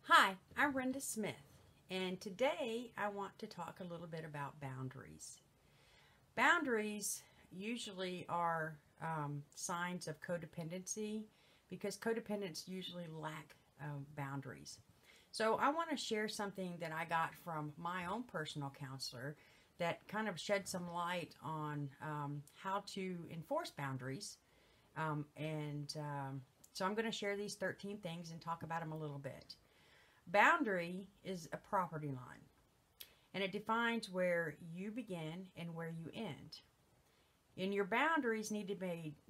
Hi, I'm Rinda Smith, and today I want to talk a little bit about boundaries. Boundaries usually are signs of codependency because codependents usually lack boundaries. So I want to share something that I got from my own personal counselor that kind of shed some light on how to enforce boundaries. So I'm going to share these 13 things and talk about them a little bit. Boundary is a property line, and it defines where you begin and where you end. And your boundaries need to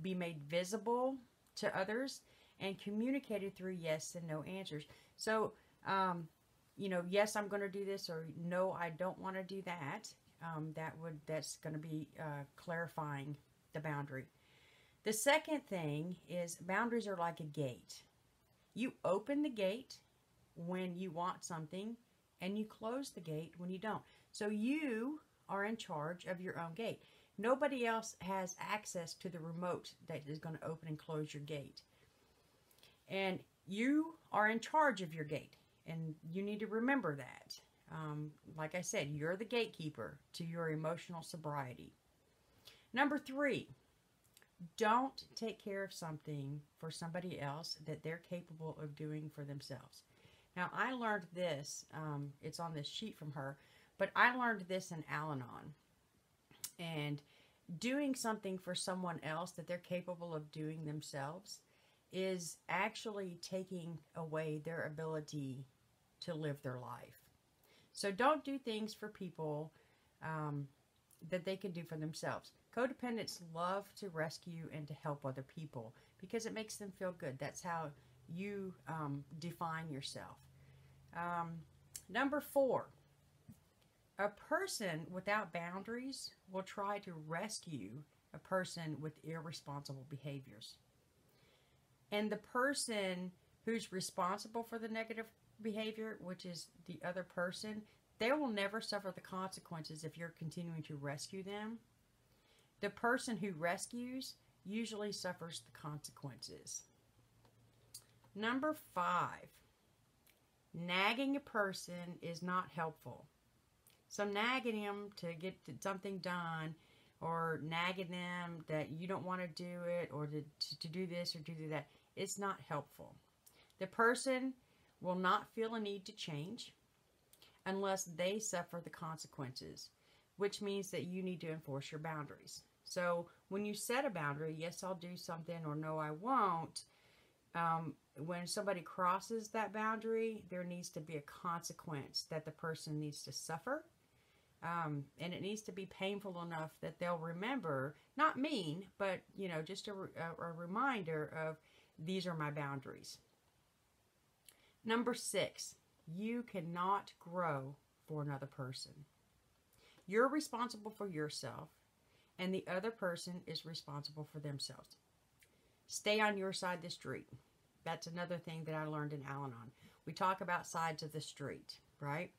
be made visible to others and communicated through yes and no answers. So, yes, I'm going to do this, or no, I don't want to do that. That's going to be clarifying the boundary. The second thing is boundaries are like a gate. You open the gate when you want something, and you close the gate when you don't. So you are in charge of your own gate. Nobody else has access to the remote that is going to open and close your gate. And you are in charge of your gate, and you need to remember that. Like I said, you're the gatekeeper to your emotional sobriety. Number 3, don't take care of something for somebody else that they're capable of doing for themselves. Now, I learned this, it's on this sheet from her, but I learned this in Al-Anon. And doing something for someone else that they're capable of doing themselves is actually taking away their ability to live their life. So don't do things for people that they can do for themselves. Codependents love to rescue and to help other people because it makes them feel good. That's how you define yourself. Number 4, a person without boundaries will try to rescue a person with irresponsible behaviors. And the person who's responsible for the negative behavior, which is the other person, they will never suffer the consequences if you're continuing to rescue them. The person who rescues usually suffers the consequences. Number 5, nagging a person is not helpful. So nagging them to get something done, or nagging them that you don't want to do it, or to do this or to do that, it's not helpful. The person will not feel a need to change unless they suffer the consequences, which means that you need to enforce your boundaries. So when you set a boundary, yes, I'll do something, or no, I won't, when somebody crosses that boundary, there needs to be a consequence that the person needs to suffer. And it needs to be painful enough that they'll remember, not mean, but, just a reminder of these are my boundaries. Number 6, you cannot grow for another person. You're responsible for yourself, and the other person is responsible for themselves. Stay on your side of the street. That's another thing that I learned in Al-Anon. We talk about sides of the street, right?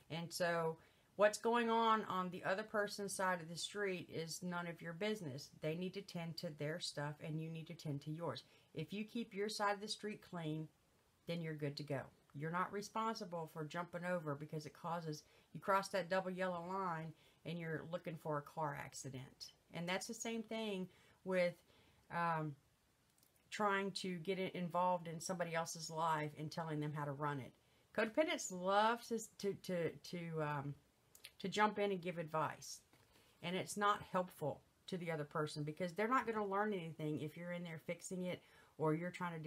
And so what's going on the other person's side of the street is none of your business. They need to tend to their stuff, and you need to tend to yours. If you keep your side of the street clean, then you're good to go. You're not responsible for jumping over because you cross that double yellow line and you're looking for a car accident. And that's the same thing with trying to get involved in somebody else's life and telling them how to run it. Codependents love to jump in and give advice, and it's not helpful to the other person because they're not going to learn anything if you're in there fixing it, or you're trying to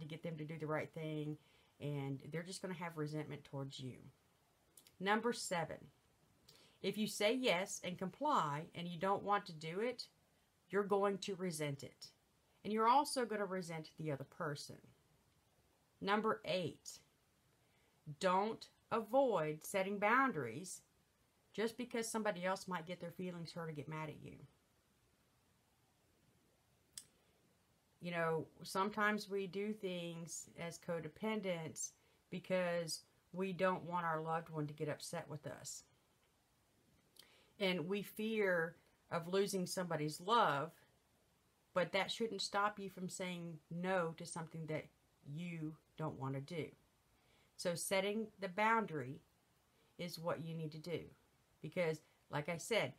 get them to do the right thing, and they're just going to have resentment towards you. Number 7, if you say yes and comply and you don't want to do it, you're going to resent it. And you're also going to resent the other person. Number 8, don't avoid setting boundaries just because somebody else might get their feelings hurt or get mad at you. Sometimes we do things as codependents because we don't want our loved one to get upset with us. And we fear of losing somebody's love, but that shouldn't stop you from saying no to something that you don't want to do. So setting the boundary is what you need to do. Because, like I said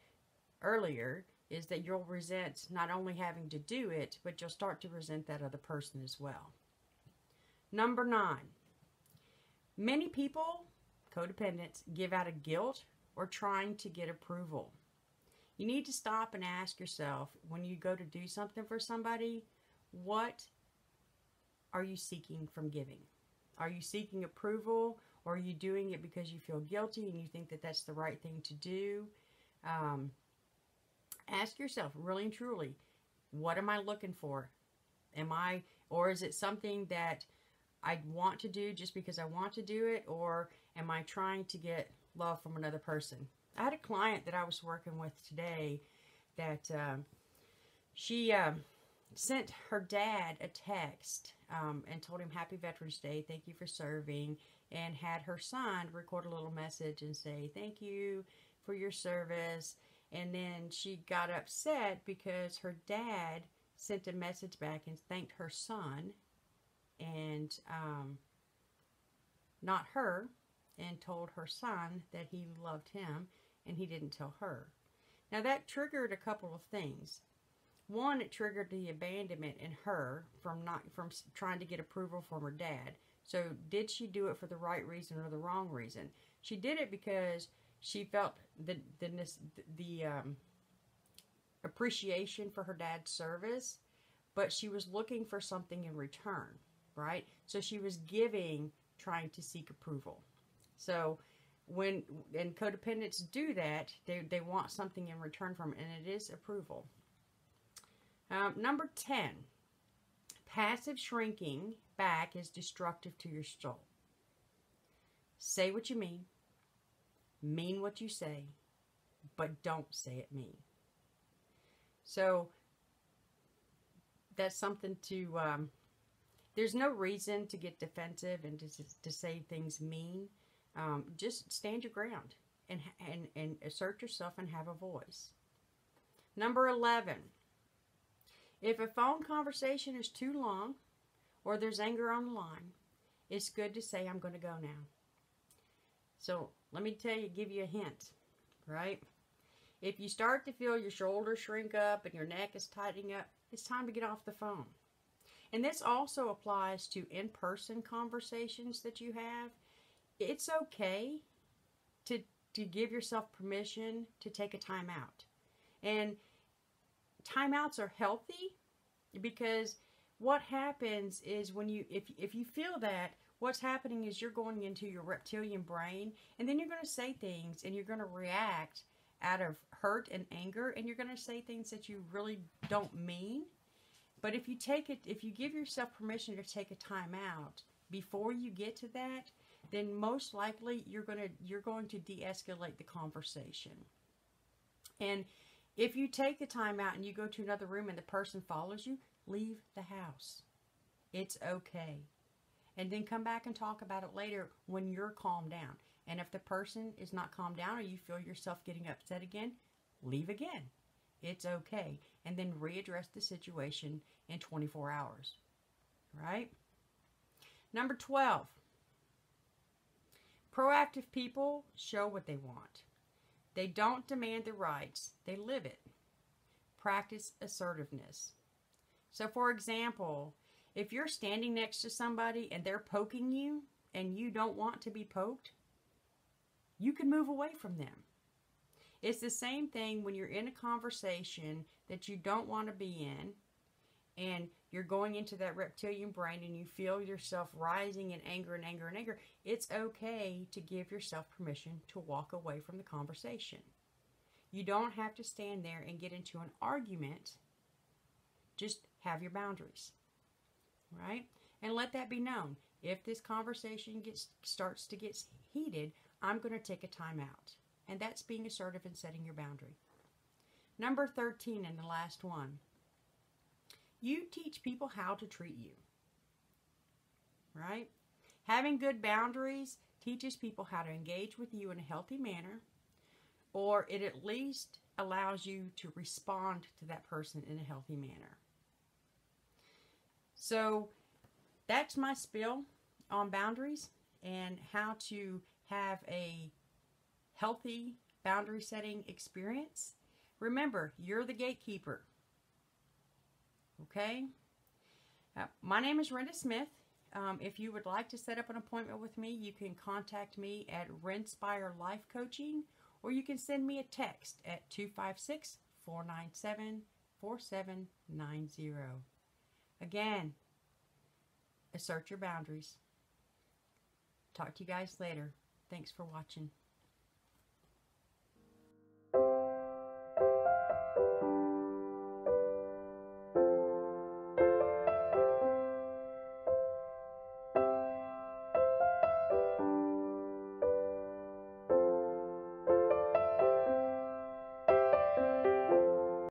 earlier, is that you'll resent not only having to do it, but you'll start to resent that other person as well. Number 9. Many people, codependents, give out of guilt or trying to get approval. You need to stop and ask yourself, when you go to do something for somebody, what are you seeking from giving? Are you seeking approval, or are you doing it because you feel guilty and you think that that's the right thing to do? Ask yourself, really and truly, what am I looking for? Or is it something that I want to do just because I want to do it, or am I trying to get love from another person? I had a client that I was working with today that she sent her dad a text and told him Happy Veterans Day, thank you for serving, and had her son record a little message and say thank you for your service. And then she got upset because her dad sent a message back and thanked her son and not her, and told her son that he loved him, and he didn't tell her. Now that triggered a couple of things. One, it triggered the abandonment in her from trying to get approval from her dad. So did she do it for the right reason or the wrong reason? She did it because she felt the appreciation for her dad's service, but she was looking for something in return, right? So she was giving, trying to seek approval. So when codependents do that, they want something in return from it, and it is approval. Number 10, passive shrinking back is destructive to your soul. Say what you mean what you say, but don't say it mean. So that's something to, there's no reason to get defensive and to say things mean. Just stand your ground and assert yourself and have a voice. Number 11, if a phone conversation is too long or there's anger on the line, it's good to say, I'm going to go now. So let me give you a hint, right? If you start to feel your shoulders shrink up and your neck is tightening up, it's time to get off the phone. And this also applies to in-person conversations that you have. It's okay to give yourself permission to take a timeout. And timeouts are healthy, because what happens is when if you feel that, what's happening is you're going into your reptilian brain, and then you're going to say things and you're going to react out of hurt and anger, and you're going to say things that you really don't mean. But if you give yourself permission to take a timeout before you get to that, then most likely you're going to de-escalate the conversation. And if you take the time out and you go to another room and the person follows you, leave the house. It's okay. And then come back and talk about it later when you're calmed down. And if the person is not calmed down or you feel yourself getting upset again, leave again. It's okay. And then readdress the situation in 24 hours. Right? Number 12. Proactive people show what they want. They don't demand the rights, they live it. Practice assertiveness. So for example, if you're standing next to somebody and they're poking you and you don't want to be poked, you can move away from them. It's the same thing when you're in a conversation that you don't want to be in, and you're going into that reptilian brain and you feel yourself rising in anger and anger and anger. It's okay to give yourself permission to walk away from the conversation. You don't have to stand there and get into an argument. Just have your boundaries, right? And let that be known. If this conversation starts to get heated, I'm going to take a time out. And that's being assertive and setting your boundary. Number 13, and the last one. You teach people how to treat you, right? Having good boundaries teaches people how to engage with you in a healthy manner, or it at least allows you to respond to that person in a healthy manner. So that's my spiel on boundaries. and how to have a healthy boundary setting experience, remember, you're the gatekeeper. Okay? My name is Rinda Smith. If you would like to set up an appointment with me, you can contact me at rinspirelifecoaching, or you can send me a text at 256-497-4790. Again, assert your boundaries. Talk to you guys later. Thanks for watching.